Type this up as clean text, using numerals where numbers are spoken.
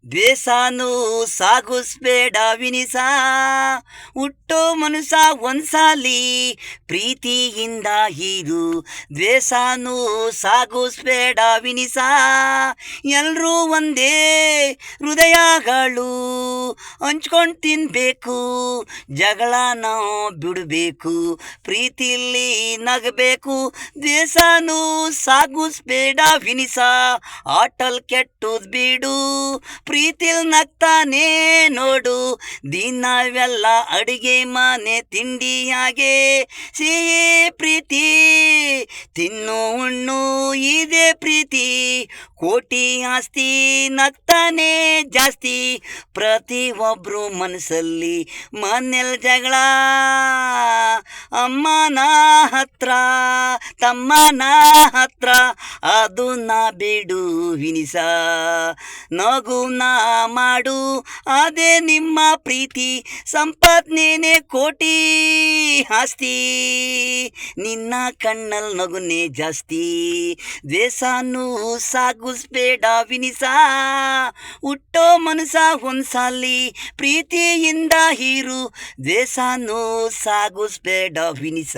ದ್ವೇಷಾನು ಸಾಗಿಸ್ಬೇಡ ವಿನಿಸ, ಹುಟ್ಟೋ ಮನುಷ್ಯ ಒಂದ್ಸಾಲಿ ಪ್ರೀತಿಯಿಂದ ಹೀರು. ದ್ವೇಷಾನು ಸಾಗಿಸ್ಬೇಡ ವಿನಿಸ, ಎಲ್ರೂ ಒಂದೇ ಹೃದಯಗಳು ಹಂಚ್ಕೊಂಡು ತಿನ್ಬೇಕು. ಜಗಳ ನಾವು ಬಿಡಬೇಕು, ಪ್ರೀತಿಲಿ ನಗಬೇಕು. ದ್ವೇಷಾನು ಸಾಗಿಸ್ಬೇಡ ವಿನಿಸ, ಆಟಲ್ ಕೆಟ್ಟುದ್ ಬಿಡು. ಪ್ರೀತಿಲ್ ನಗ್ತಾನೆ ನೋಡು, ದಿನವೆಲ್ಲ ಅಡಿಗೆ ಮನೆ ತಿಂಡಿಯಾಗೆ. ಸಿಹಿ ಪ್ರೀತಿ ತಿನ್ನು ಉಣ್ಣು ಇದೇ ಪ್ರೀತಿ, ಕೋಟಿ ಆಸ್ತಿ ನಗ್ತಾನೆ ಜಾಸ್ತಿ. ಪ್ರತಿಯೊಬ್ರು ಮನಸ್ಸಲ್ಲಿ ಮನೆಯಲ್ಲಿ ಜಗಳ, ಅಮ್ಮನ ಹತ್ರ ತಮ್ಮನ ಹತ್ರ ಅದನ್ನ ಬಿಡು ವಿನಿಸ. ನಗುನ ಮಾಡು, ಅದೇ ನಿಮ್ಮ ಪ್ರೀತಿ. ಸಂಪತ್ನೇನೆ ಕೋಟಿ ಆಸ್ತಿ, ನಿನ್ನ ಕಣ್ಣಲ್ಲಿ ನಗುನೇ ಜಾಸ್ತಿ. ದ್ವೇಷಾನು ಸಾಗಿಸ್ಬೇಡ ವಿನಿಸ, ಹುಟ್ಟೋ ಮನಸ್ಸ ಒಂದ್ಸಾಲಿ ಪ್ರೀತಿಯಿಂದ ಹೀರು. ದ್ವೇಷಾನು ಸಾಗಿಸ್ಬೇಡ ವಿನಿಸ.